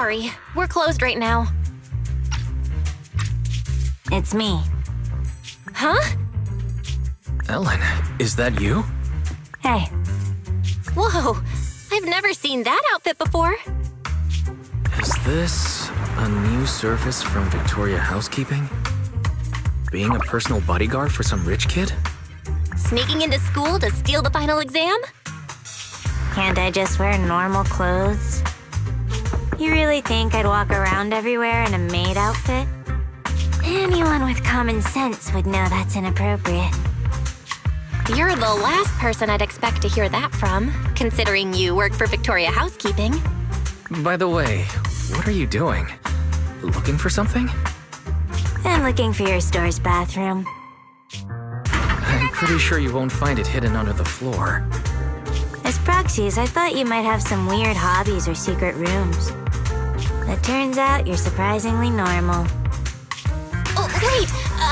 Sorry, we're closed right now. It's me. Huh? Ellen, is that you? Hey. Whoa, I've never seen that outfit before. Is this a new service from Victoria Housekeeping? Being a personal bodyguard for some rich kid? Sneaking into school to steal the final exam? Can't I just wear normal clothes? You really think I'd walk around everywhere in a maid outfit? Anyone with common sense would know that's inappropriate. You're the last person I'd expect to hear that from, considering you work for Victoria Housekeeping. By the way, what are you doing? Looking for something? I'm looking for your store's bathroom. I'm pretty sure you won't find it hidden under the floor. As proxies, I thought you might have some weird hobbies or secret rooms. It turns out you're surprisingly normal. Oh, wait!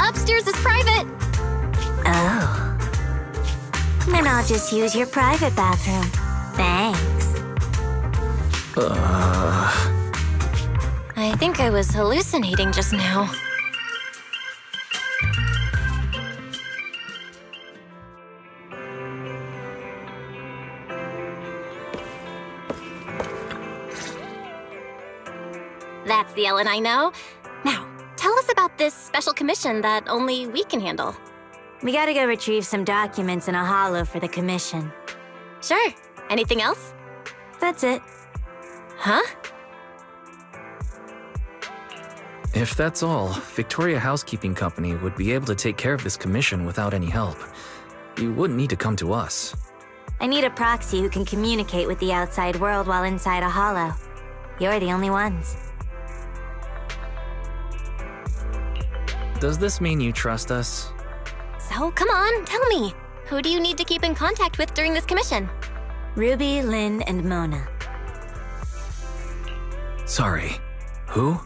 Upstairs is private! Oh. Then I'll just use your private bathroom. Thanks. I think I was hallucinating just now. That's the Ellen I know. Now, tell us about this special commission that only we can handle. We gotta go retrieve some documents in a holo for the commission. Sure. Anything else? That's it. Huh? If that's all, Victoria Housekeeping Company would be able to take care of this commission without any help. You wouldn't need to come to us. I need a proxy who can communicate with the outside world while inside a holo. You're the only ones. Does this mean you trust us? So, come on, tell me. Who do you need to keep in contact with during this commission? Ruby, Lynn, and Mona. Sorry. Who?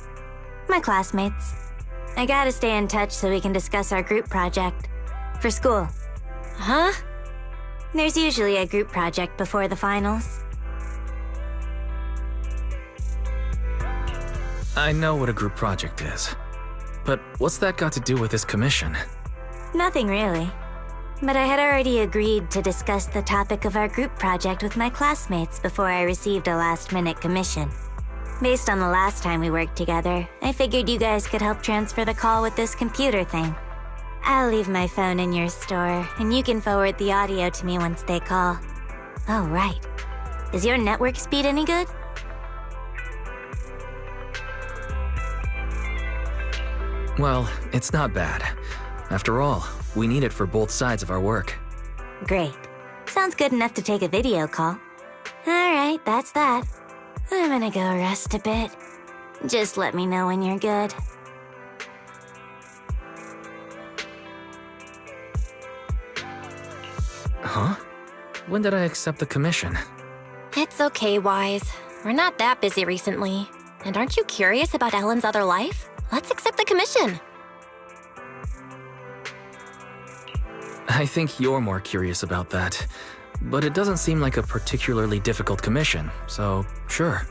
My classmates. I gotta stay in touch so we can discuss our group project. For school. Huh? There's usually a group project before the finals. I know what a group project is. But what's that got to do with this commission? Nothing really. But I had already agreed to discuss the topic of our group project with my classmates before I received a last-minute commission. Based on the last time we worked together, I figured you guys could help transfer the call with this computer thing. I'll leave my phone in your store, and you can forward the audio to me once they call. Oh, right. Is your network speed any good? Well, it's not bad. After all, we need it for both sides of our work. Great. Sounds good enough to take a video call. Alright, that's that. I'm gonna go rest a bit. Just let me know when you're good. Huh? When did I accept the commission? It's okay, Wise. We're not that busy recently. And aren't you curious about Ellen's other life? Let's accept the commission. I think you're more curious about that. But it doesn't seem like a particularly difficult commission, so sure.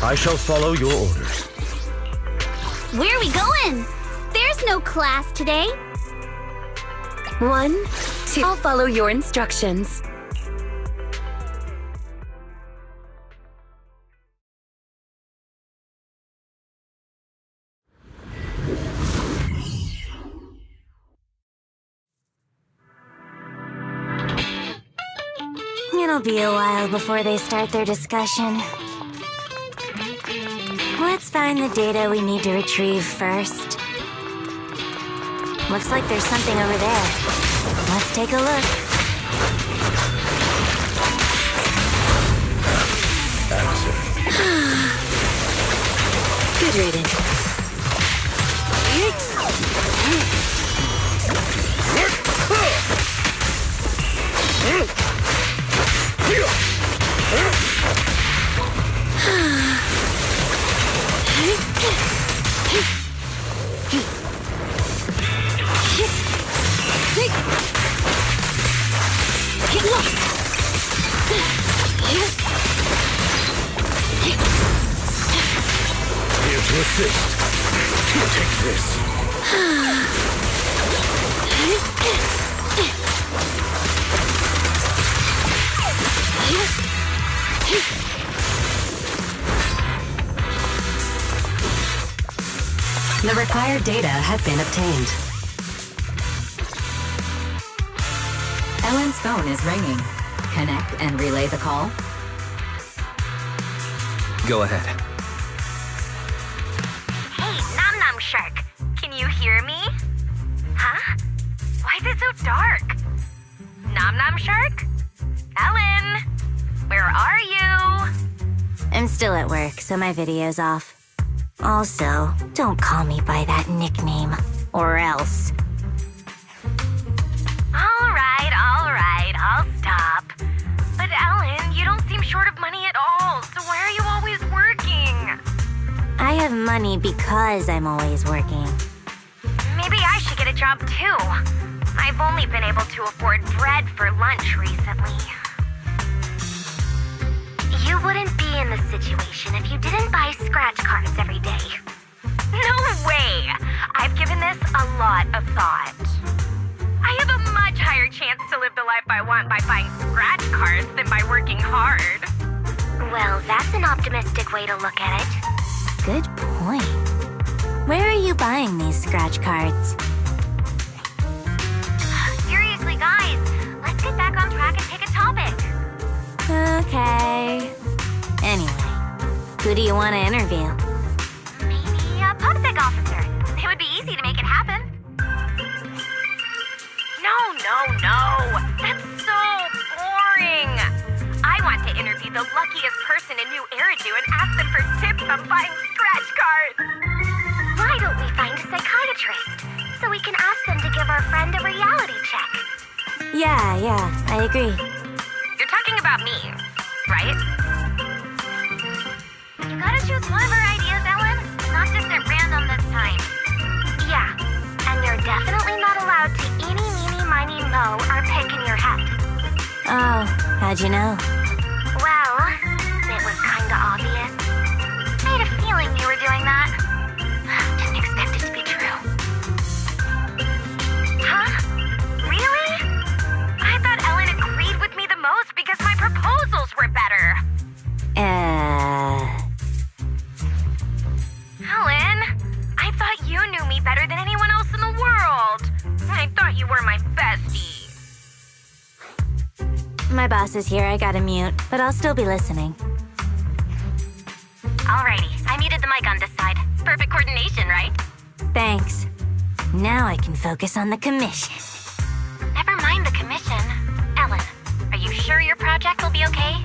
I shall follow your orders. Where are we going? There's no class today. 1, 2. I'll follow your instructions. It'll be a while before they start their discussion. Let's find the data we need to retrieve first. Looks like there's something over there. Let's take a look. Good riddance. Get lost! Here to assist. Take this. The required data has been obtained. Ellen's phone is ringing. Connect and relay the call. Go ahead. Hey, Nom Nom Shark. Can you hear me? Huh? Why is it so dark? Nom Nom Shark? Ellen? Where are you? I'm still at work, so my video's off. Also, don't call me by that nickname, or else. Alright, I'll stop. But Ellen, you don't seem short of money at all, so why are you always working? I have money because I'm always working. Maybe I should get a job too. I've only been able to afford bread for lunch recently. You wouldn't be in this situation if you didn't buy scratch cards every day. No way! I've given this a lot of thought. I have a much higher chance to live the life I want by buying scratch cards than by working hard. Well, that's an optimistic way to look at it. Good point. Where are you buying these scratch cards? Seriously, guys, let's get back on track and pick a topic. Okay. Anyway, who do you want to interview? Maybe a PubSec officer. It would be easy to make it happen. No. That's so boring. I want to interview the luckiest person in New Eridu and ask them for tips on buying scratch cards. Why don't we find a psychiatrist so we can ask them to give our friend a reality check? Yeah, I agree. You're talking about me, right? You gotta choose one of our ideas, Ellen. Not just at random this time. Yeah, and you're definitely not allowed to eeny, meeny, miny, moe our pick in your head. Oh, how'd you know? Well, it was kinda obvious. I had a feeling you were doing that. Didn't expect it to be true. Huh? Really? I thought Ellen agreed with me the most because my proposals were better. Ellen, I thought you knew me better than anyone else in the world. I thought you were my bestie. My boss is here, I gotta mute, but I'll still be listening. Alrighty, I muted the mic on this side. Perfect coordination, right? Thanks. Now I can focus on the commission. Never mind the commission. Ellen, are you sure your project will be okay?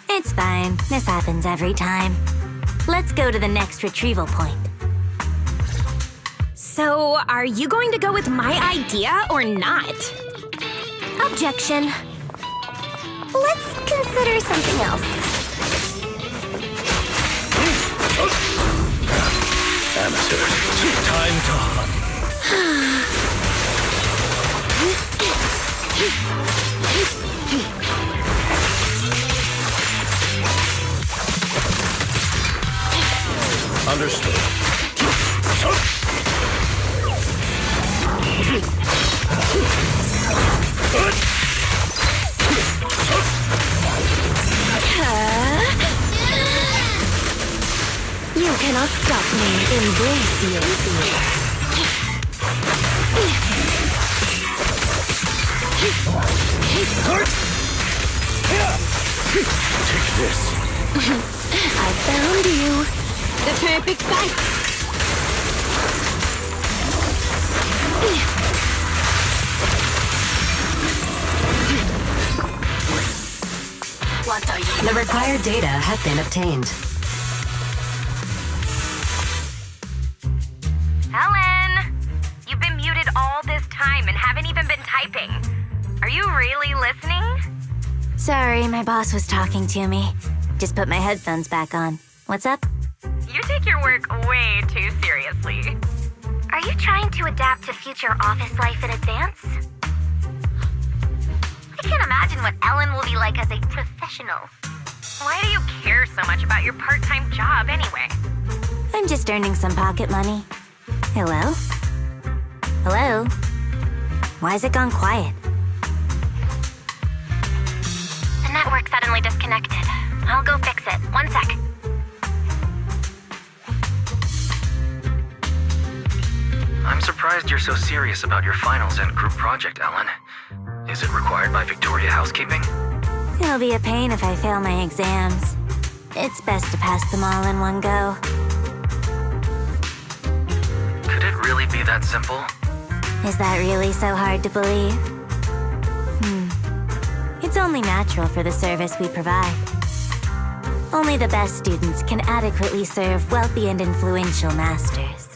It's fine. This happens every time. Let's go to the next retrieval point. So, are you going to go with my idea or not? Objection. Let's consider something else. Amateurs, time to hunt. Understood. You cannot stop me. Embrace you. Take this. I found you. The perfect fight! The required data has been obtained. Ellen! You've been muted all this time and haven't even been typing. Are you really listening? Sorry, my boss was talking to me. Just put my headphones back on. What's up? You take your work way too seriously. Are you trying to adapt to future office life in advance? I can't imagine what Ellen will be like as a professional. Why do you care so much about your part-time job anyway? I'm just earning some pocket money. Hello? Hello? Why is it gone quiet? The network suddenly disconnected. I'll go fix it. 1 sec. I'm surprised you're so serious about your finals and group project, Ellen. Is it required by Victoria Housekeeping? It'll be a pain if I fail my exams. It's best to pass them all in one go. Could it really be that simple? Is that really so hard to believe? It's only natural for the service we provide. Only the best students can adequately serve wealthy and influential masters.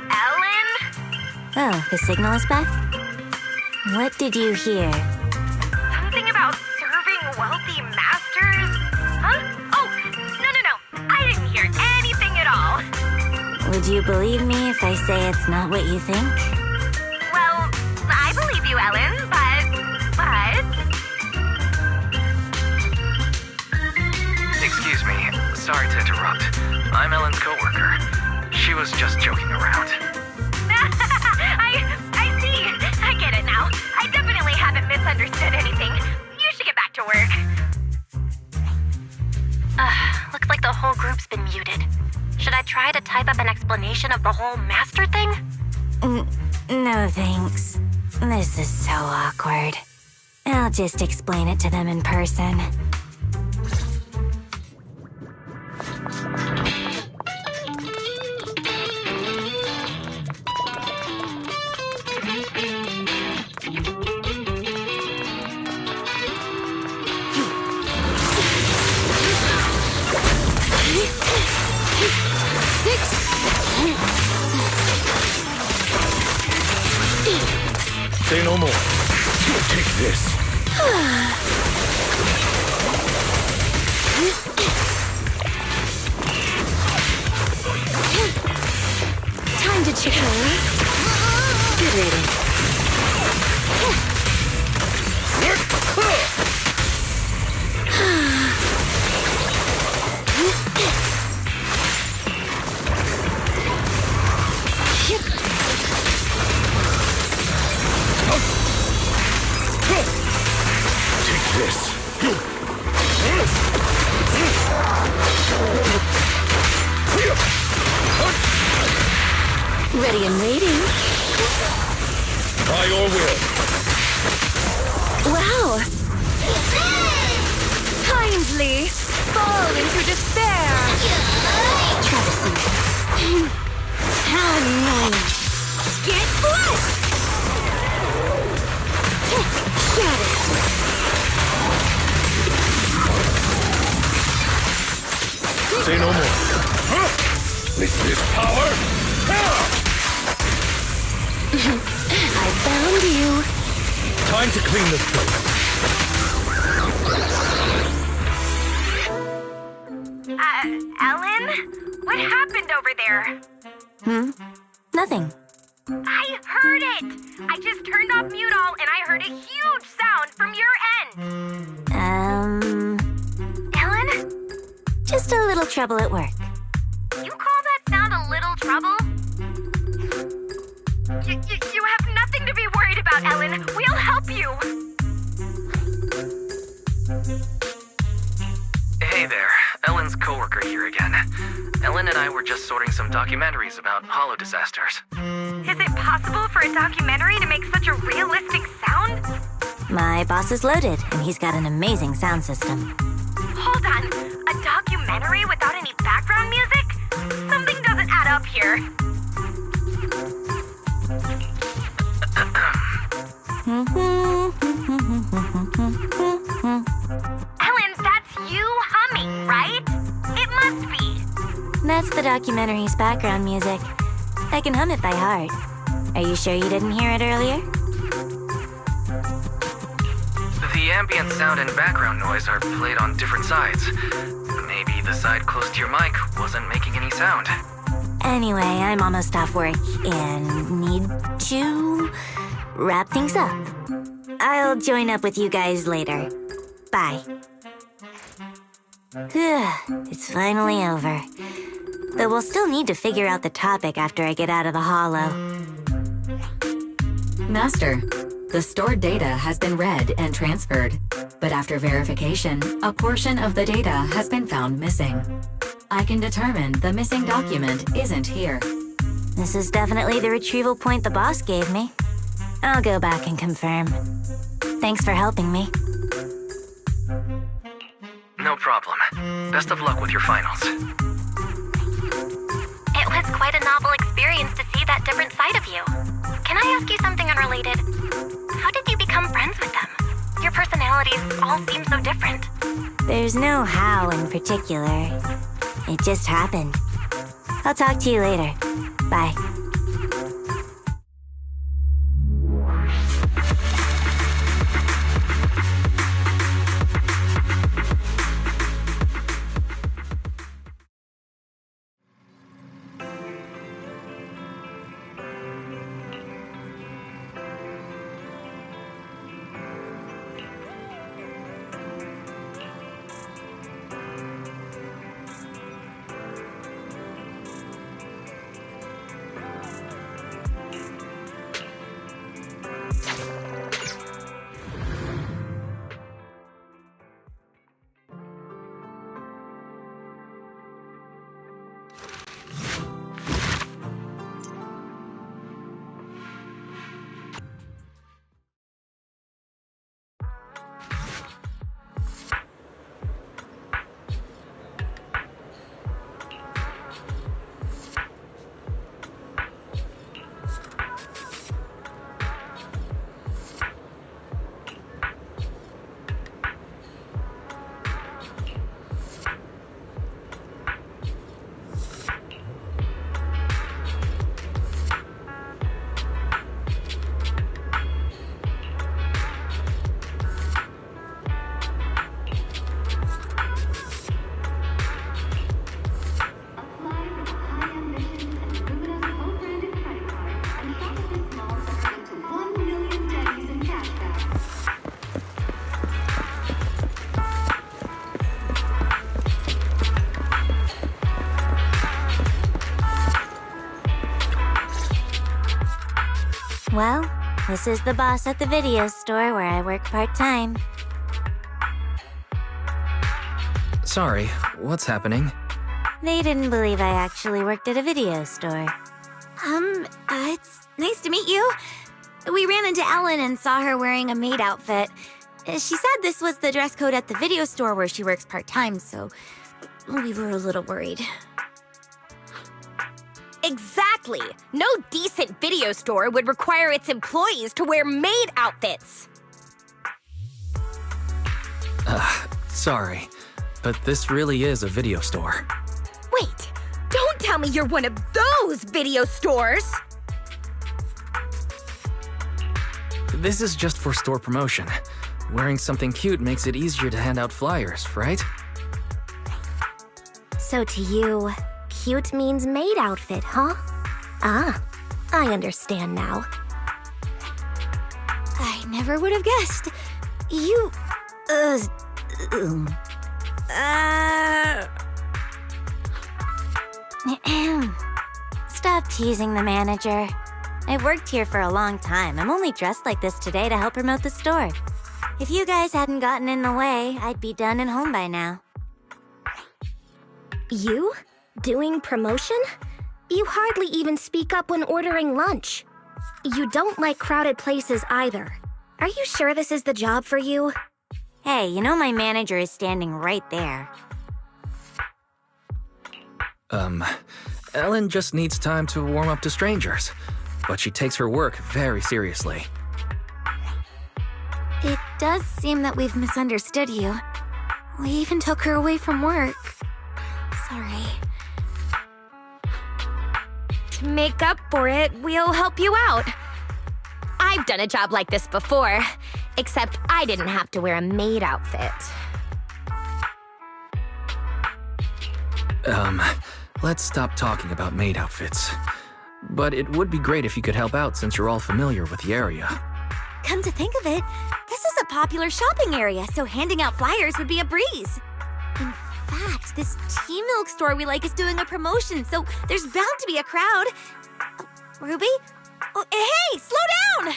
Ellen? Oh, the signal is back? What did you hear? Something about serving wealthy masters? Huh? Oh, no. I didn't hear anything at all. Would you believe me if I say it's not what you think? Well, I believe you, Ellen, but... Excuse me. Sorry to interrupt. I'm Ellen's coworker. She was just joking around. I see. I get it now. I definitely haven't misunderstood anything. You should get back to work. Looks like the whole group's been muted. Should I try to type up an explanation of the whole master thing? No thanks. This is so awkward. I'll just explain it to them in person. Say no more. Take this. Time to check out. Good riddance. Take this. Ready and waiting. By your will. Wow! Kindly fall into despair. Travesty. How nice. Get flushed! Shatter. Say no more. With this power. I found you. Time to clean the thing. Ellen? What happened over there? Nothing. I heard it! I just turned off mute all and I heard a huge sound from your end! Ellen? Just a little trouble at work. You call that sound a little trouble? You have nothing to be worried about, Ellen. We'll help you. Hey there. Ellen's coworker here again. Ellen and I were just sorting some documentaries about holo disasters. Is it possible for a documentary to make such a realistic sound? My boss is loaded, and he's got an amazing sound system. Hold on, a documentary without any background music? Something doesn't add up here. Ellen, that's you humming, right? It must be. That's the documentary's background music. I can hum it by heart. Are you sure you didn't hear it earlier? The ambient sound and background noise are played on different sides. Maybe the side close to your mic wasn't making any sound. Anyway, I'm almost off work and need to wrap things up. I'll join up with you guys later. Bye. It's finally over. Though we'll still need to figure out the topic after I get out of the holo. Master, the stored data has been read and transferred, but after verification, a portion of the data has been found missing. I can determine the missing document isn't here. This is definitely the retrieval point the boss gave me. I'll go back and confirm. Thanks for helping me. No problem. Best of luck with your finals. It was quite a novel experience to see that different side of you. Can I ask you something unrelated? How did you become friends with them? Your personalities all seem so different. There's no how in particular. It just happened. I'll talk to you later. Bye. Well, this is the boss at the video store where I work part-time. Sorry, what's happening? They didn't believe I actually worked at a video store. It's nice to meet you. We ran into Ellen and saw her wearing a maid outfit. She said this was the dress code at the video store where she works part-time, so we were a little worried. Exactly! No decent video store would require its employees to wear maid outfits. Sorry, but this really is a video store. Wait, don't tell me you're one of those video stores! This is just for store promotion. Wearing something cute makes it easier to hand out flyers, right? So to you, cute means maid outfit, huh? Ah, I understand now. I never would have guessed. You... Stop teasing the manager. I've worked here for a long time. I'm only dressed like this today to help promote the store. If you guys hadn't gotten in the way, I'd be done and home by now. You? Doing promotion? You hardly even speak up when ordering lunch. You don't like crowded places either. Are you sure this is the job for you? Hey, you know my manager is standing right there. Ellen just needs time to warm up to strangers, but she takes her work very seriously. It does seem that we've misunderstood you. We even took her away from work. Sorry. To make up for it, we'll help you out. I've done a job like this before, except I didn't have to wear a maid outfit. Let's stop talking about maid outfits. But it would be great if you could help out since you're all familiar with the area. Come to think of it, this is a popular shopping area, so handing out flyers would be a breeze. In fact, this tea milk store we like is doing a promotion, so there's bound to be a crowd. Ruby? Oh, hey, slow down!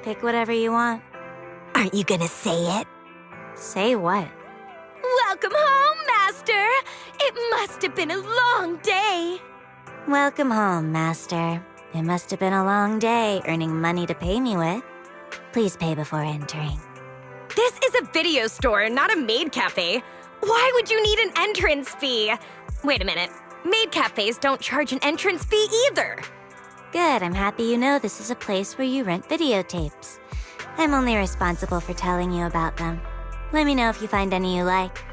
Pick whatever you want. Aren't you gonna say it? Say what? Master! It must have been a long day! Welcome home, Master. It must have been a long day earning money to pay me with. Please pay before entering. This is a video store, not a maid cafe. Why would you need an entrance fee? Wait a minute. Maid cafes don't charge an entrance fee either. Good, I'm happy you know this is a place where you rent videotapes. I'm only responsible for telling you about them. Let me know if you find any you like.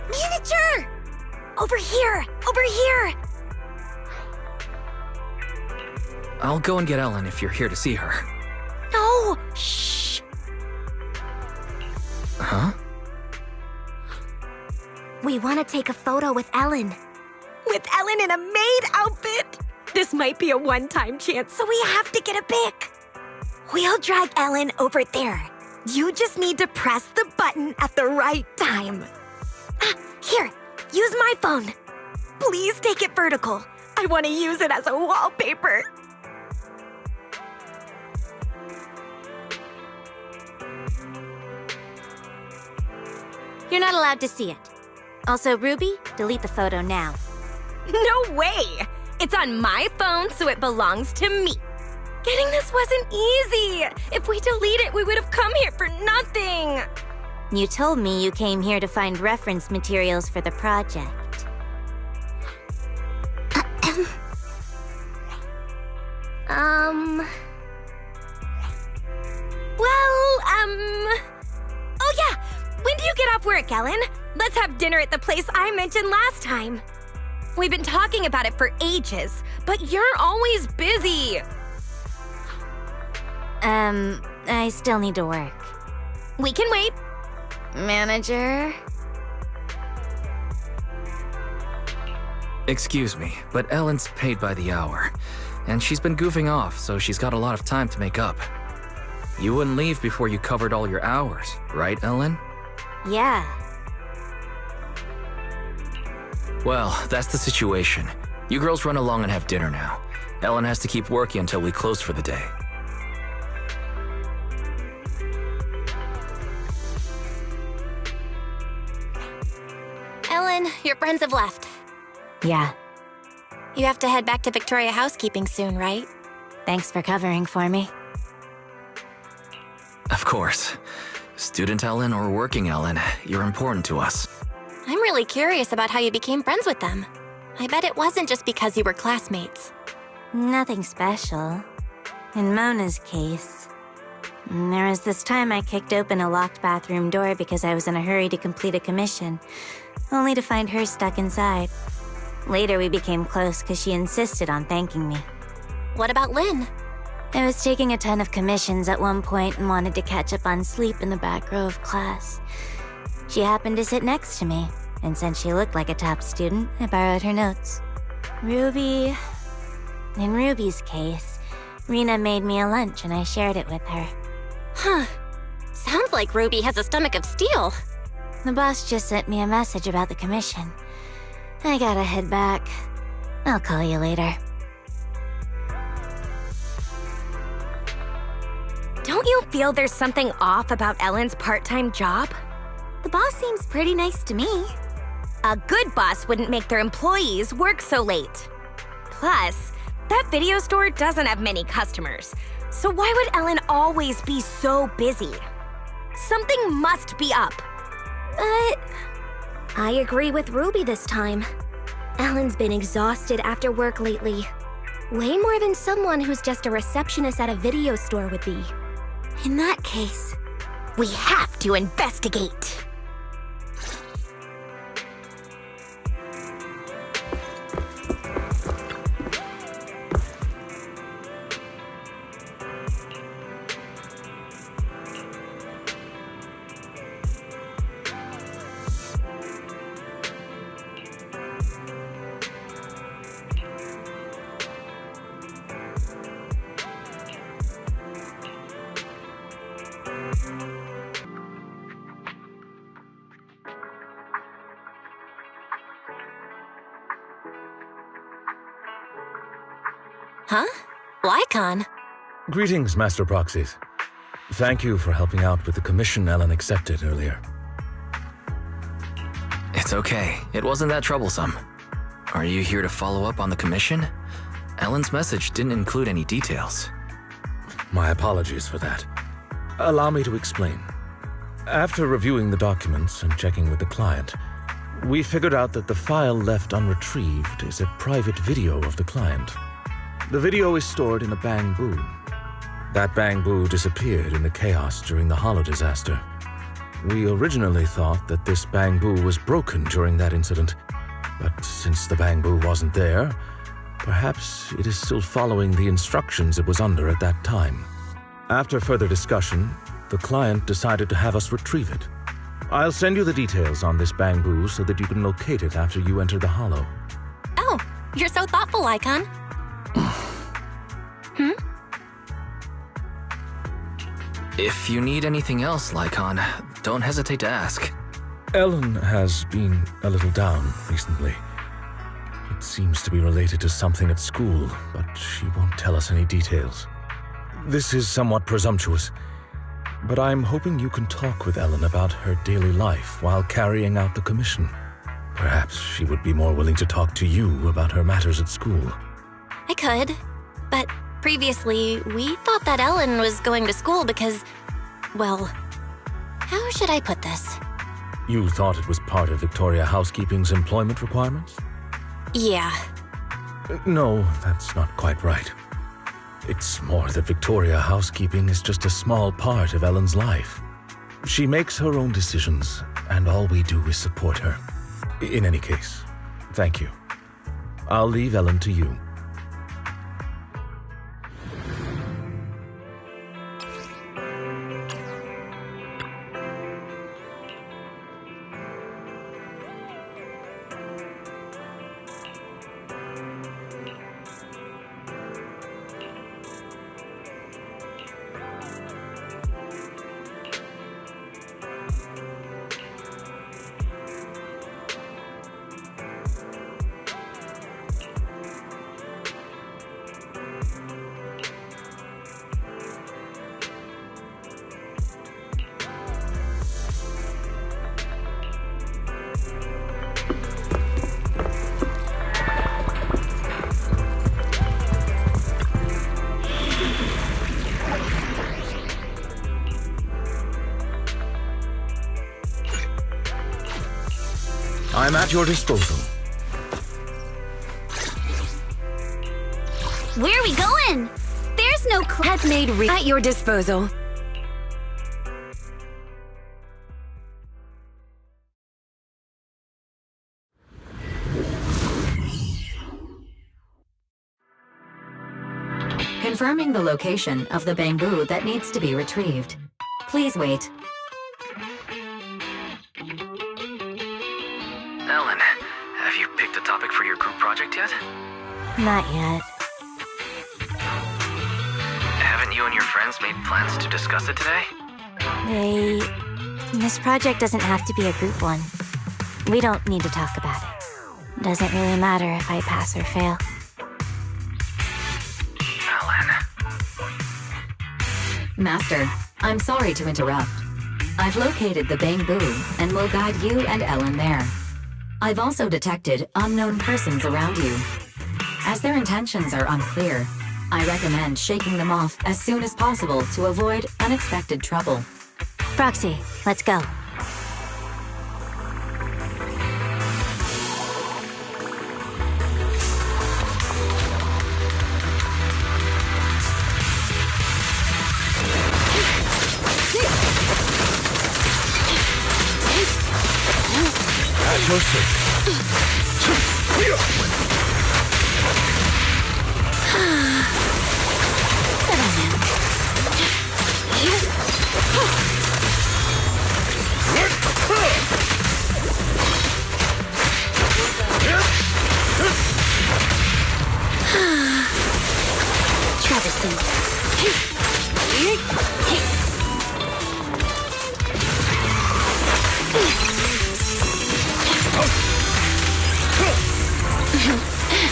Manager! Over here! Over here! I'll go and get Ellen if you're here to see her. No! Shh! Huh? We want to take a photo with Ellen. With Ellen in a maid outfit! This might be a one-time chance, so we have to get a pic. We'll drag Ellen over there. You just need to press the button at the right time. Here, use my phone. Please take it vertical. I want to use it as a wallpaper. You're not allowed to see it. Also, Ruby, delete the photo now. No way! It's on my phone, so it belongs to me. Getting this wasn't easy. If we delete it, we would have come here for nothing. You told me you came here to find reference materials for the project. Oh yeah! When do you get off work, Ellen? Let's have dinner at the place I mentioned last time. We've been talking about it for ages, but you're always busy. I still need to work. We can wait. Manager? Excuse me, but Ellen's paid by the hour. And she's been goofing off, so she's got a lot of time to make up. You wouldn't leave before you covered all your hours, right, Ellen? Yeah. Well, that's the situation. You girls run along and have dinner now. Ellen has to keep working until we close for the day. Ellen, your friends have left. Yeah. You have to head back to Victoria Housekeeping soon, right? Thanks for covering for me. Of course. Student Ellen or working Ellen, you're important to us. I'm really curious about how you became friends with them. I bet it wasn't just because you were classmates. Nothing special. In Mona's case, there was this time I kicked open a locked bathroom door because I was in a hurry to complete a commission, only to find her stuck inside. Later we became close because she insisted on thanking me. What about Lynn? I was taking a ton of commissions at one point and wanted to catch up on sleep in the back row of class. She happened to sit next to me, and since she looked like a top student, I borrowed her notes. In Ruby's case, Rena made me a lunch and I shared it with her. Huh. Sounds like Ruby has a stomach of steel. The boss just sent me a message about the commission. I gotta head back. I'll call you later. Don't you feel there's something off about Ellen's part-time job? The boss seems pretty nice to me. A good boss wouldn't make their employees work so late. Plus, that video store doesn't have many customers, so why would Ellen always be so busy? Something must be up. But I agree with Ruby this time. Ellen's been exhausted after work lately. Way more than someone who's just a receptionist at a video store would be. In that case, We have to investigate. Huh? Lycon? Greetings, Master Proxies. Thank you for helping out with the commission Ellen accepted earlier. It's okay. It wasn't that troublesome. Are you here to follow up on the commission? Ellen's message didn't include any details. My apologies for that. Allow me to explain. After reviewing the documents and checking with the client, we figured out that the file left unretrieved is a private video of the client. The video is stored in a bamboo. That bamboo disappeared in the chaos during the Hollow disaster. We originally thought that this bamboo was broken during that incident, but since the bamboo wasn't there, Perhaps it is still following the instructions it was under at that time. After further discussion, the client decided to have us retrieve it. I'll send you the details on this bamboo so that you can locate it after you enter the hollow. Oh, you're so thoughtful, Icon. If you need anything else, Lycon, don't hesitate to ask. Ellen has been a little down recently. It seems to be related to something at school, but she won't tell us any details. This is somewhat presumptuous, but I'm hoping you can talk with Ellen about her daily life while carrying out the commission. Perhaps she would be more willing to talk to you about her matters at school. I could, but previously, we thought that Ellen was going to school because, well, how should I put this? You thought it was part of Victoria Housekeeping's employment requirements? Yeah. No, that's not quite right. It's more that Victoria Housekeeping is just a small part of Ellen's life. She makes her own decisions, and all we do is support her. In any case, thank you. I'll leave Ellen to you. I'm at your disposal. Where are we going? There's no Had made at your disposal. Confirming the location of the bamboo that needs to be retrieved. Please wait. Ellen, have you picked a topic for your group project yet? Not yet. Haven't you and your friends made plans to discuss it today? This project doesn't have to be a group one. We don't need to talk about it. Doesn't really matter if I pass or fail. Ellen. Master, I'm sorry to interrupt. I've located the bamboo and will guide you and Ellen there. I've also detected unknown persons around you. As their intentions are unclear, I recommend shaking them off as soon as possible to avoid unexpected trouble. Proxy, let's go. At your service.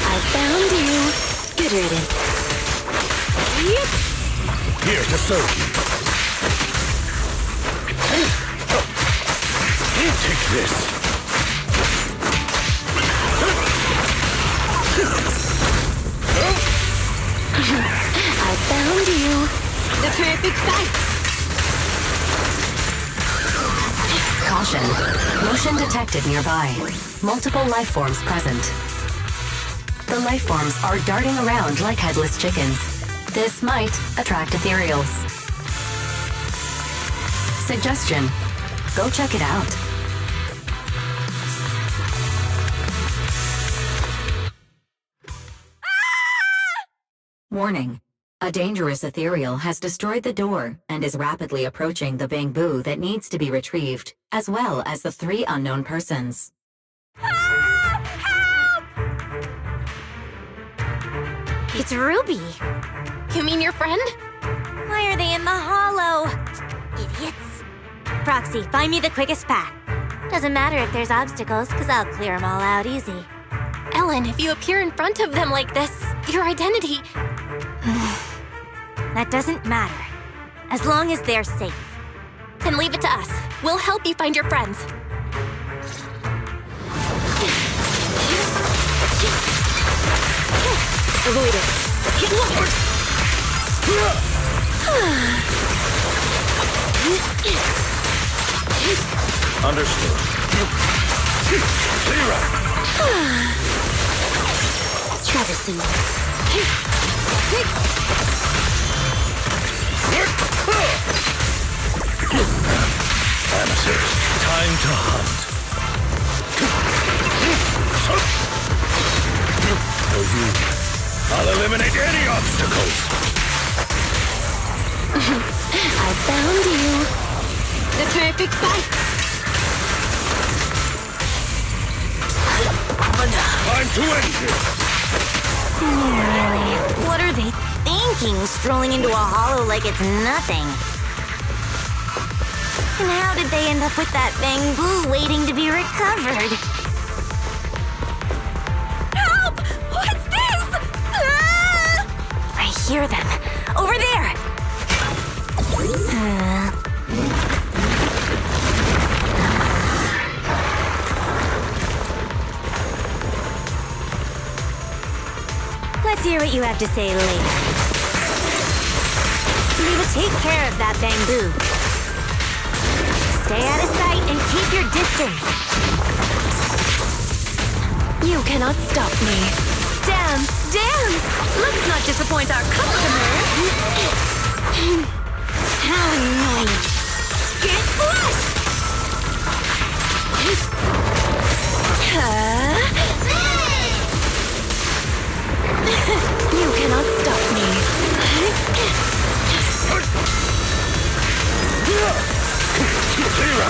I found you. Good riddance. Here to serve you. Take this. I found you. The perfect fight. Caution. Motion detected nearby. Multiple life forms present. The life forms are darting around like headless chickens. This might attract ethereals. Suggestion: go check it out. Warning. A dangerous ethereal has destroyed the door and is rapidly approaching the bamboo that needs to be retrieved, as well as the 3 unknown persons. It's Ruby. You mean your friend? Why are they in the hollow? Idiots. Proxy, find me the quickest path. Doesn't matter if there's obstacles, because I'll clear them all out easy. Ellen, if you appear in front of them like this, your identity... That doesn't matter. As long as they're safe. Then leave it to us. We'll help you find your friends. Avoid it. Understood. Zero. Traversing. Amateurs, time to hunt. For you, I'll eliminate any obstacles. I found you. The perfect fight. Time to end this. Really? What are they thinking, strolling into a hollow like it's nothing? And how did they end up with that bamboo waiting to be recovered? Help! What's this? Ah! I hear them. Over there! Let's hear what you have to say later. We will take care of that bamboo. Stay out of sight and keep your distance. You cannot stop me. Dance, dance! Let's not disappoint our customer. How annoying. Get flushed! You cannot stop me. Zero.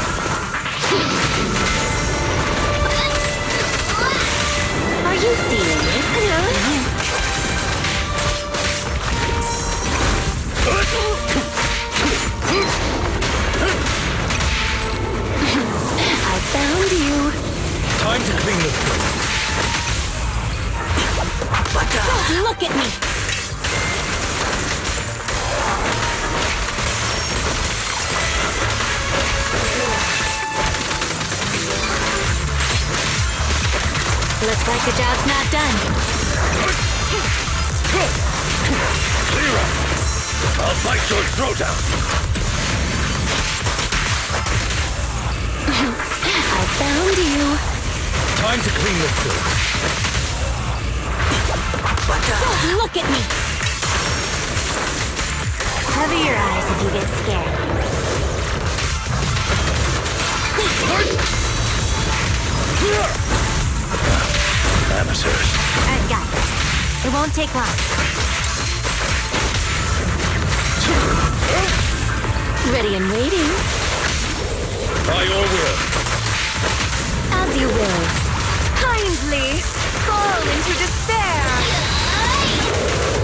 Are you feeling it? I found you. Time to clean the floor. Don't look at me. Looks like the job's not done. Zero. I'll bite your throat out. I found you. Time to clean the floor. Don't look at me. Cover your eyes if you get scared. Amateurs. I've got this. It won't take long. Ready and waiting. By your will. As you will. Kindly fall into despair.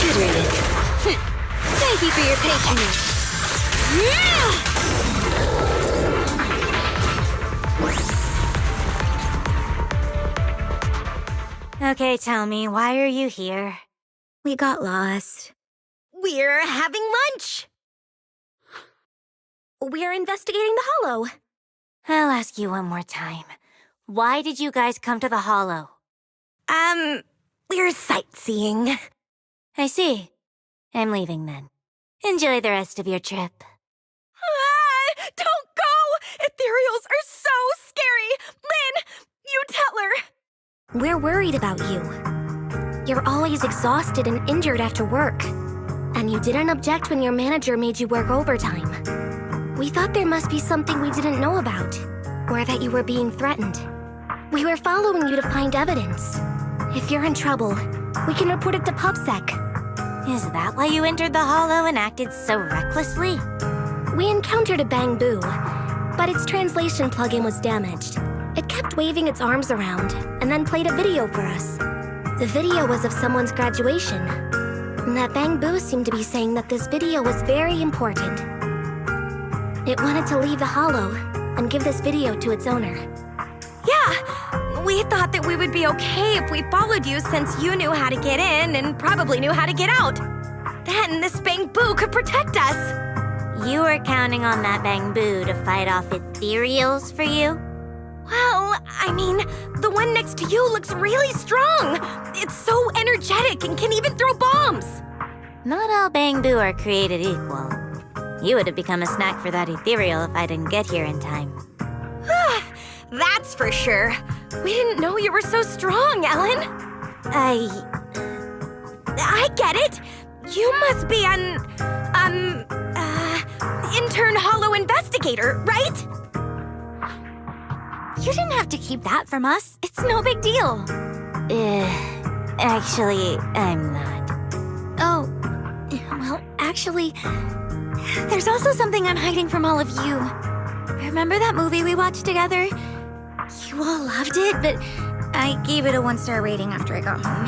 Good riddance. Thank you for your patronage. Okay, tell me, why are you here? We got lost. We're having lunch. We're investigating the hollow. I'll ask you one more time. Why did you guys come to the hollow? We're sightseeing. I see. I'm leaving then. Enjoy the rest of your trip. Don't go! Ethereals are so scary! Lynn, you tell her! We're worried about you. You're always exhausted and injured after work. And you didn't object when your manager made you work overtime. We thought there must be something we didn't know about, or that you were being threatened. We were following you to find evidence. If you're in trouble, we can report it to PubSec. Is that why you entered the Hollow and acted so recklessly? We encountered a Bang Boo, but its translation plugin was damaged. It kept waving its arms around, and then played a video for us. The video was of someone's graduation. And that Bang Boo seemed to be saying that this video was very important. It wanted to leave the Hollow and give this video to its owner. Yeah, we thought that we would be okay if we followed you since you knew how to get in and probably knew how to get out. Then this Bang Boo could protect us. You were counting on that Bang Boo to fight off ethereals for you? Well, I mean, the one next to you looks really strong. It's so energetic and can even throw bombs. Not all Bang Boo are created equal. You would have become a snack for that ethereal if I didn't get here in time. That's for sure. We didn't know you were so strong, Ellen. I get it. You must be an, intern Hollow investigator, right? You didn't have to keep that from us. It's no big deal. Actually, I'm not. Oh, well, actually, there's also something I'm hiding from all of you. Remember that movie we watched together? You all loved it, but I gave it a 1-star rating after I got home.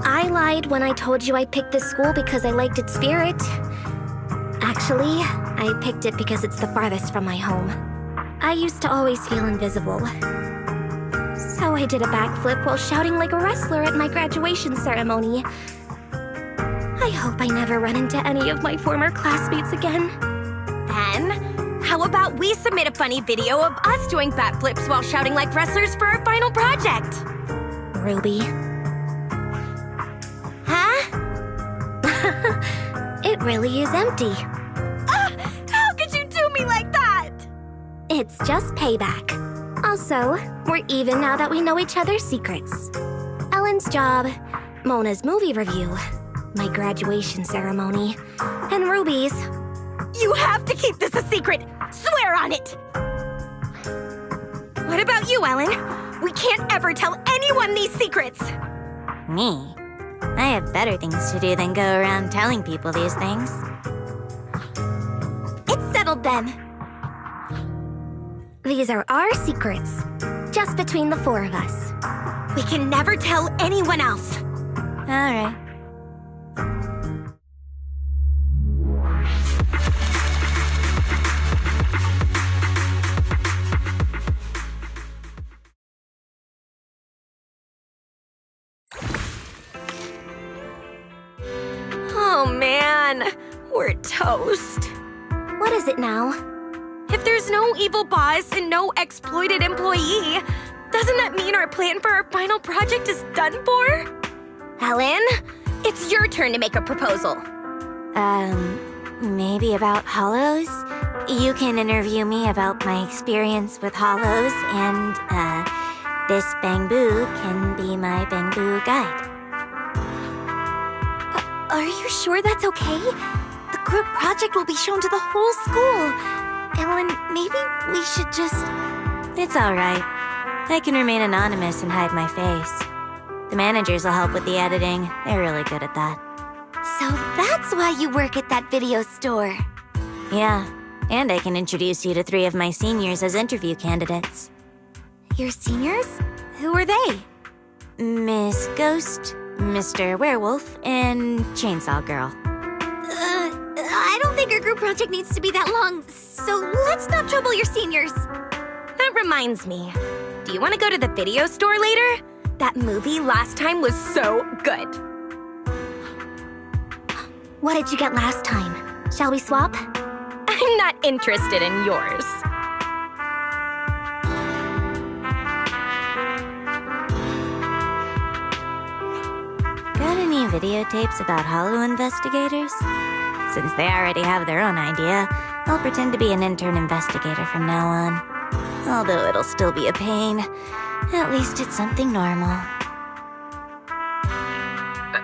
I lied when I told you I picked this school because I liked its spirit. Actually, I picked it because it's the farthest from my home. I used to always feel invisible. So I did a backflip while shouting like a wrestler at my graduation ceremony. I hope I never run into any of my former classmates again. Then, how about we submit a funny video of us doing backflips while shouting like wrestlers for our final project? Ruby. Huh? It really is empty. How could you do me like that? It's just payback. Also, we're even now that we know each other's secrets. Ellen's job, Mona's movie review, my graduation ceremony, and Ruby's. You have to keep this a secret! Swear on it! What about you, Ellen? We can't ever tell anyone these secrets! Me? I have better things to do than go around telling people these things. It's settled then. These are our secrets, just between the four of us. We can never tell anyone else. All right. Oh man, we're toast. What is it now? If there's no evil boss and no exploited employee, doesn't that mean our plan for our final project is done for? Ellen, it's your turn to make a proposal. Maybe about hollows? You can interview me about my experience with hollows, and, this Bang Boo can be my Bang Boo guide. Are you sure that's okay? The group project will be shown to the whole school. Ellen, maybe we should just... It's all right. I can remain anonymous and hide my face. The managers will help with the editing. They're really good at that. So that's why you work at that video store. Yeah, and I can introduce you to 3 of my seniors as interview candidates. Your seniors? Who are they? Miss Ghost, Mr. Werewolf, and Chainsaw Girl. I don't think our group project needs to be that long, so let's not trouble your seniors. That reminds me. Do you want to go to the video store later? That movie last time was so good. What did you get last time? Shall we swap? I'm not interested in yours. Got any videotapes about Hollow investigators? Since they already have their own idea, I'll pretend to be an intern investigator from now on. Although it'll still be a pain. At least it's something normal.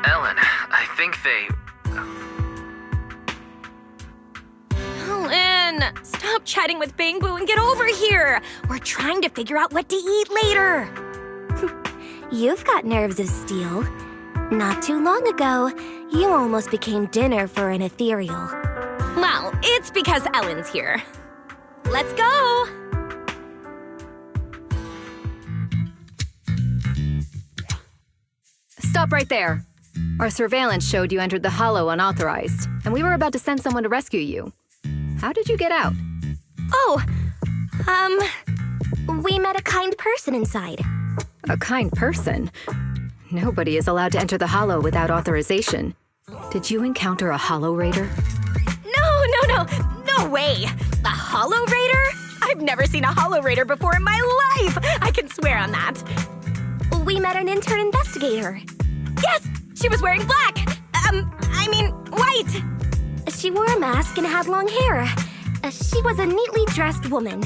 Ellen, I think they... Ellen, stop chatting with Bang Boo and get over here. We're trying to figure out what to eat later. You've got nerves of steel. Not too long ago, you almost became dinner for an ethereal. Well, it's because Ellen's here. Let's go! Stop right there. Our surveillance showed you entered the Hollow unauthorized, and we were about to send someone to rescue you. How did you get out? Oh, we met a kind person inside. A kind person? Nobody is allowed to enter the Hollow without authorization. Did you encounter a Hollow Raider? No way! A Hollow Raider? I've never seen a Hollow Raider before in my life! I can swear on that. We met an intern investigator. Yes! She was wearing black! White! She wore a mask and had long hair. She was a neatly dressed woman.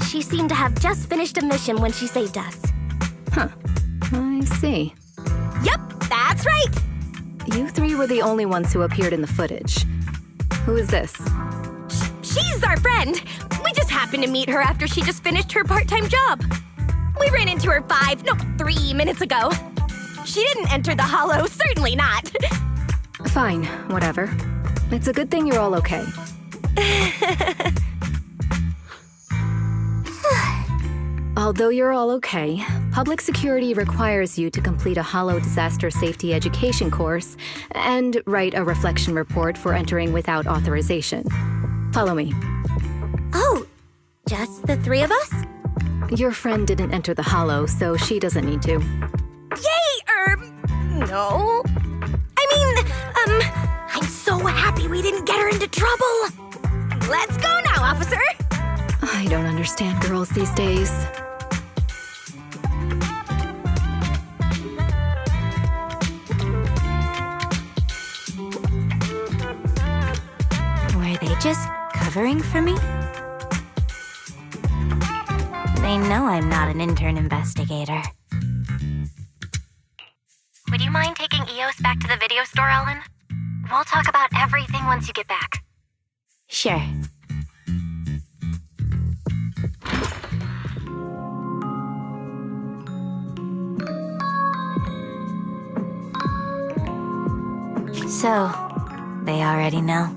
She seemed to have just finished a mission when she saved us. Huh. I see. Yep, that's right! You three were the only ones who appeared in the footage. Who is this? She's our friend! We just happened to meet her after she just finished her part-time job. We ran into her 3 minutes ago. She didn't enter the Hollow, certainly not. Fine, whatever. It's a good thing you're all okay. Although you're all okay, public security requires you to complete a Hollow disaster safety education course and write a reflection report for entering without authorization. Follow me. Oh, just the three of us? Your friend didn't enter the Hollow, so she doesn't need to. Yay! No. I'm so happy we didn't get her into trouble. Let's go now, officer. I don't understand girls these days. Were they just covering for me? They know I'm not an intern investigator. Would you mind taking Eos back to the video store, Ellen? We'll talk about everything once you get back. Sure. So, they already know.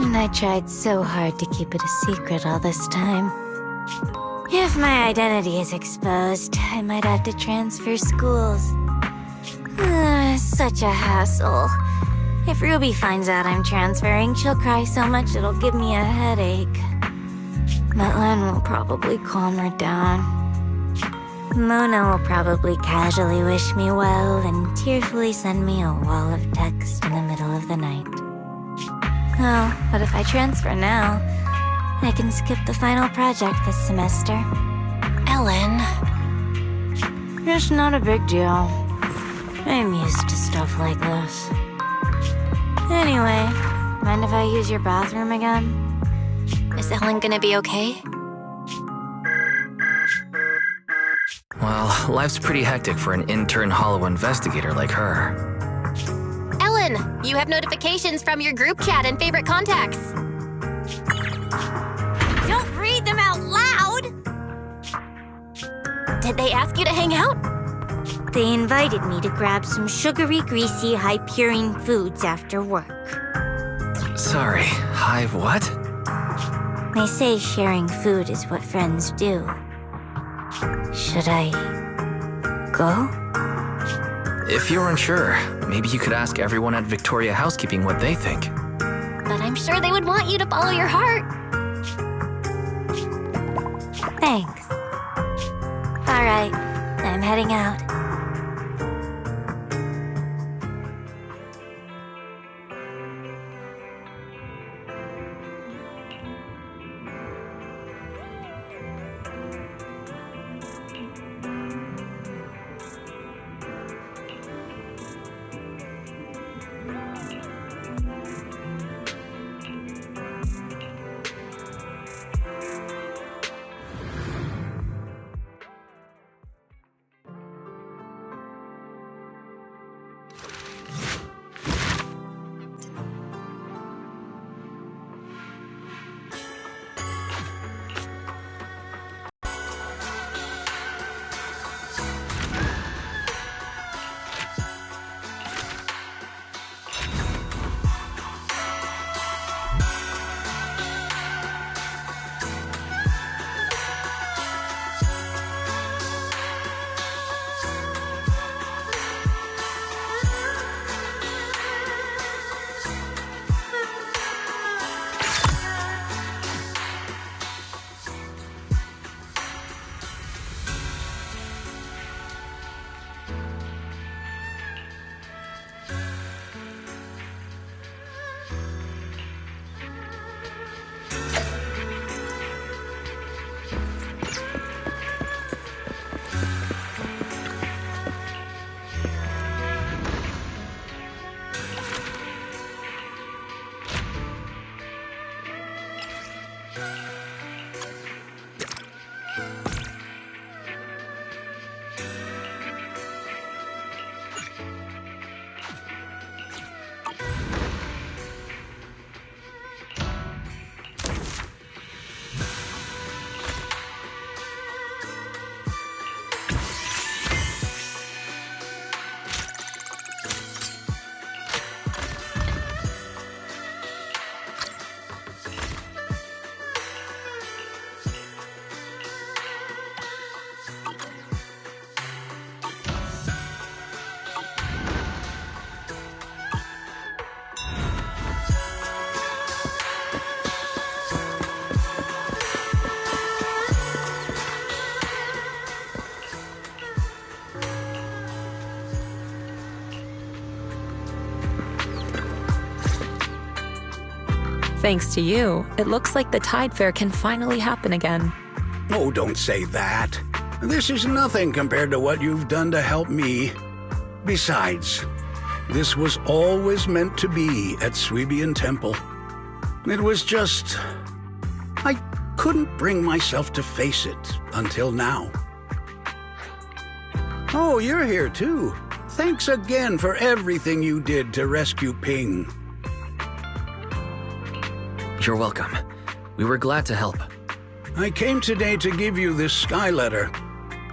And I tried so hard to keep it a secret all this time. If my identity is exposed, I might have to transfer schools. Such a hassle. If Ruby finds out I'm transferring, she'll cry so much it'll give me a headache. But Len will probably calm her down. Mona will probably casually wish me well and tearfully send me a wall of text in the middle of the night. Oh, but if I transfer now, I can skip the final project this semester. Ellen. It's not a big deal. I'm used to stuff like this. Anyway, mind if I use your bathroom again? Is Ellen gonna be okay? Well, life's pretty hectic for an intern Hollow investigator like her. Ellen, you have notifications from your group chat and favorite contacts. Don't read them out loud! Did they ask you to hang out? They invited me to grab some sugary, greasy, high-purine foods after work. Sorry, hi what? They say sharing food is what friends do. Should I go? If you're unsure, maybe you could ask everyone at Victoria Housekeeping what they think. But I'm sure they would want you to follow your heart. Thanks. All right, I'm heading out. Thanks to you, it looks like the Tide Fair can finally happen again. Oh, don't say that. This is nothing compared to what you've done to help me. Besides, this was always meant to be at Sweebian Temple. It was just... I couldn't bring myself to face it until now. Oh, you're here too. Thanks again for everything you did to rescue Ping. You're welcome. We were glad to help. I came today to give you this sky letter.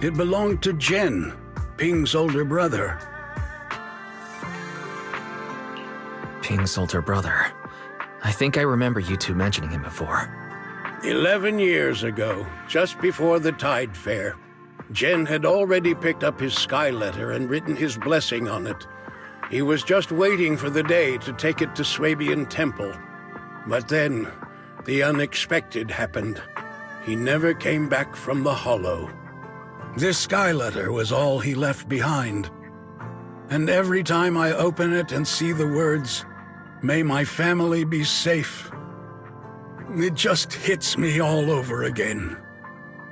It belonged to Jen, Ping's older brother. Ping's older brother. I think I remember you two mentioning him before. 11 years ago, just before the Tide Fair, Jen had already picked up his sky letter and written his blessing on it. He was just waiting for the day to take it to Swabian Temple. But then, the unexpected happened. He never came back from the Hollow. This sky letter was all he left behind. And every time I open it and see the words, "May my family be safe," it just hits me all over again.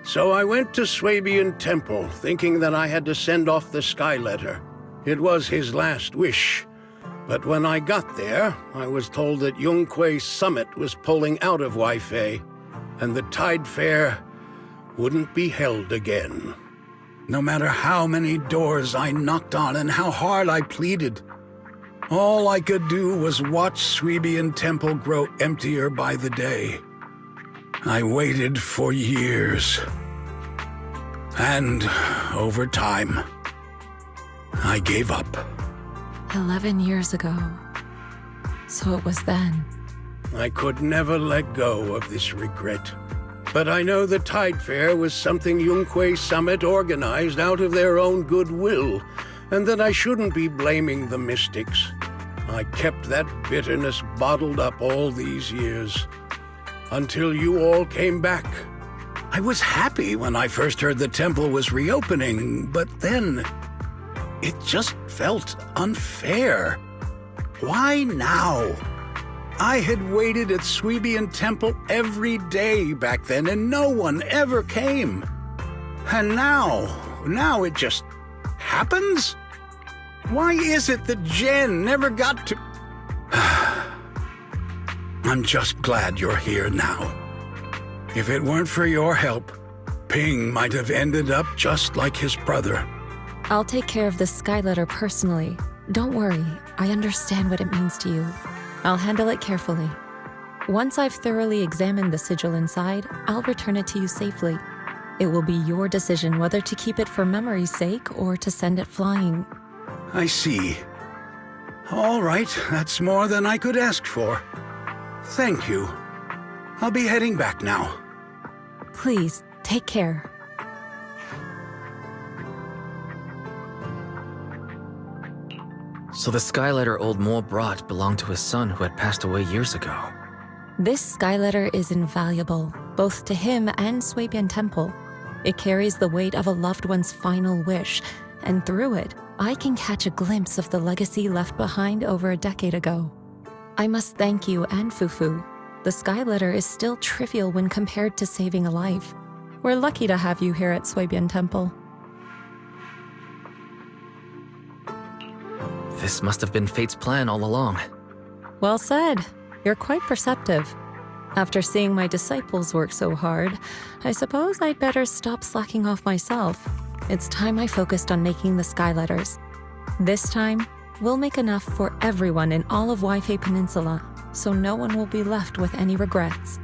So I went to Swabian Temple, thinking that I had to send off the sky letter. It was his last wish. But when I got there, I was told that Yunquei Summit was pulling out of Waifei, and the Tide Fair wouldn't be held again. No matter how many doors I knocked on and how hard I pleaded, all I could do was watch Sweebian Temple grow emptier by the day. I waited for years. And over time, I gave up. 11 years ago. So it was then. I could never let go of this regret. But I know the Tide Fair was something Yunquei Summit organized out of their own goodwill, and that I shouldn't be blaming the mystics. I kept that bitterness bottled up all these years, until you all came back. I was happy when I first heard the temple was reopening, but then it just felt unfair. Why now? I had waited at Sweebian Temple every day back then, and no one ever came. And now it just happens? Why is it that Jen never got to... I'm just glad you're here now. If it weren't for your help, Ping might have ended up just like his brother. I'll take care of the sky letter personally. Don't worry, I understand what it means to you. I'll handle it carefully. Once I've thoroughly examined the sigil inside, I'll return it to you safely. It will be your decision whether to keep it for memory's sake or to send it flying. I see. All right, that's more than I could ask for. Thank you. I'll be heading back now. Please, take care. So the sky letter old Mo brought belonged to his son who had passed away years ago. This sky letter is invaluable, both to him and Swabian Temple. It carries the weight of a loved one's final wish, and through it, I can catch a glimpse of the legacy left behind over a decade ago. I must thank you and Fufu. The sky letter is still trivial when compared to saving a life. We're lucky to have you here at Swabian Temple. This must have been fate's plan all along. Well said. You're quite perceptive. After seeing my disciples work so hard, I suppose I'd better stop slacking off myself. It's time I focused on making the sky letters. This time, we'll make enough for everyone in all of Waifei Peninsula, so no one will be left with any regrets.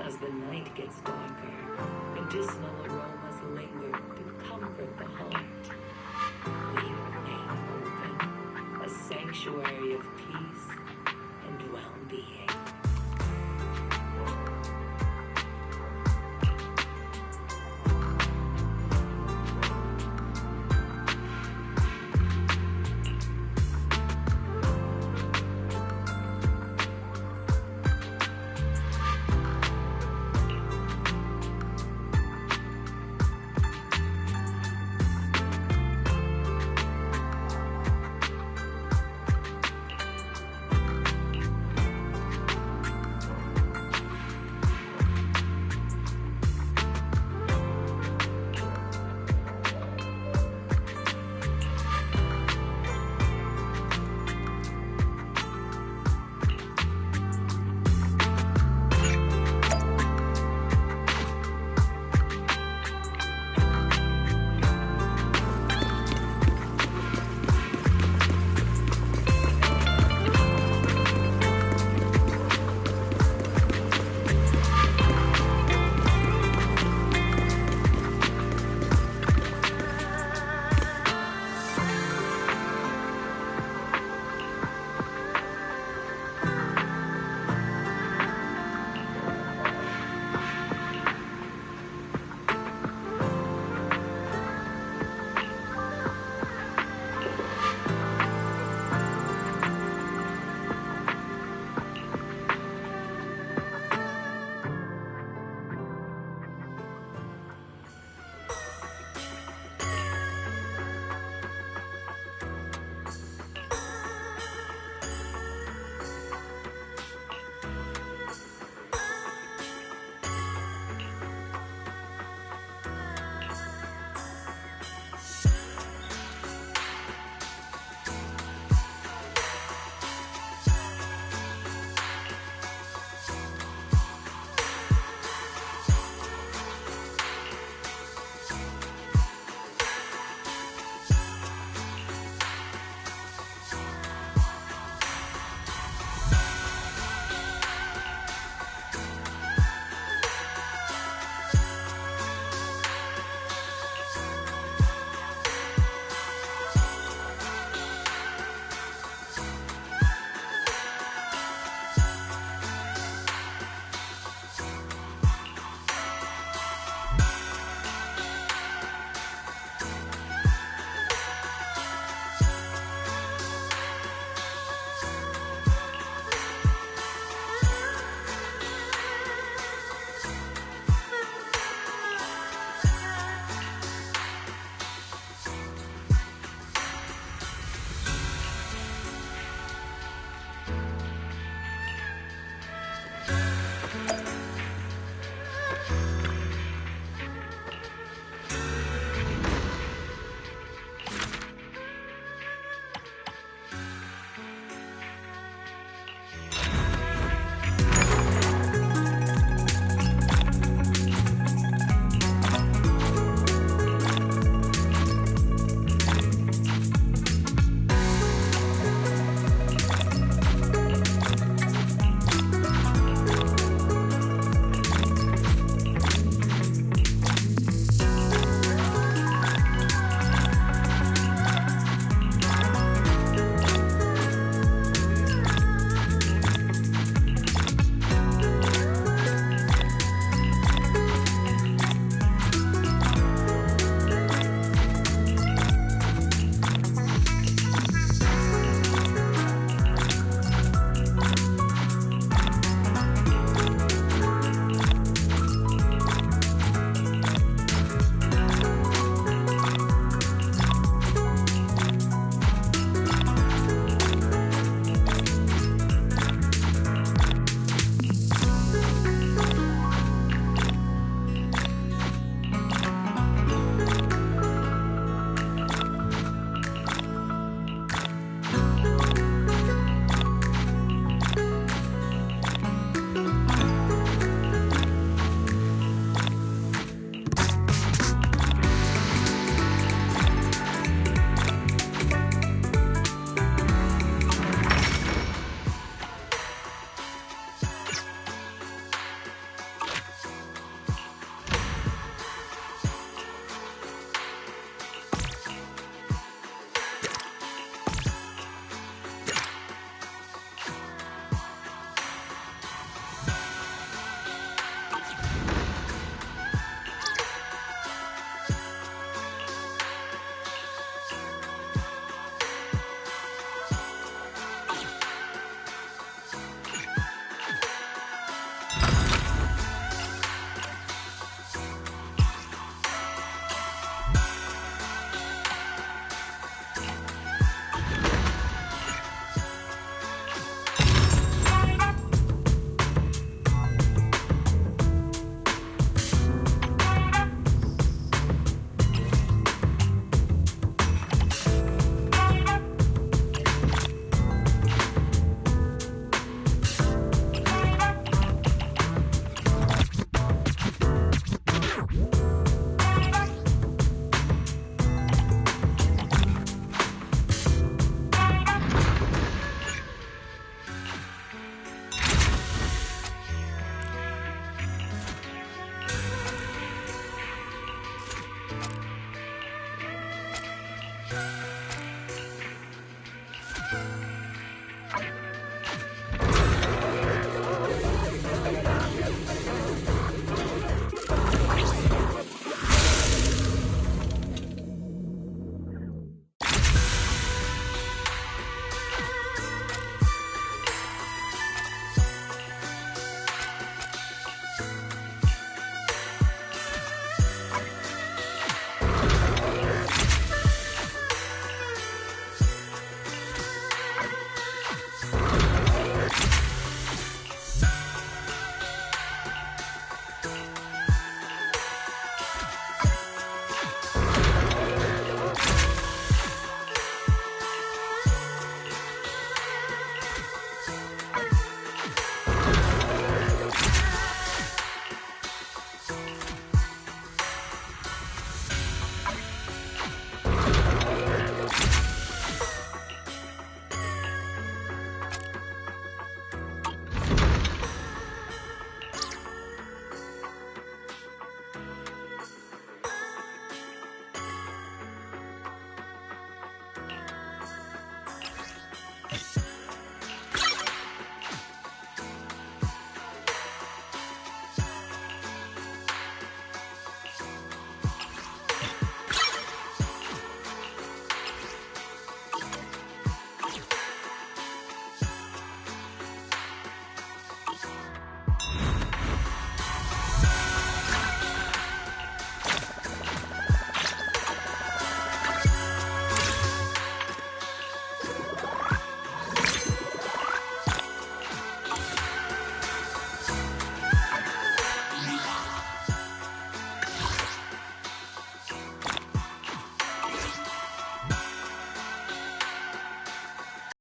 As the night gets darker, medicinal aromas linger to comfort the heart. We remain open, a sanctuary of peace and well-being.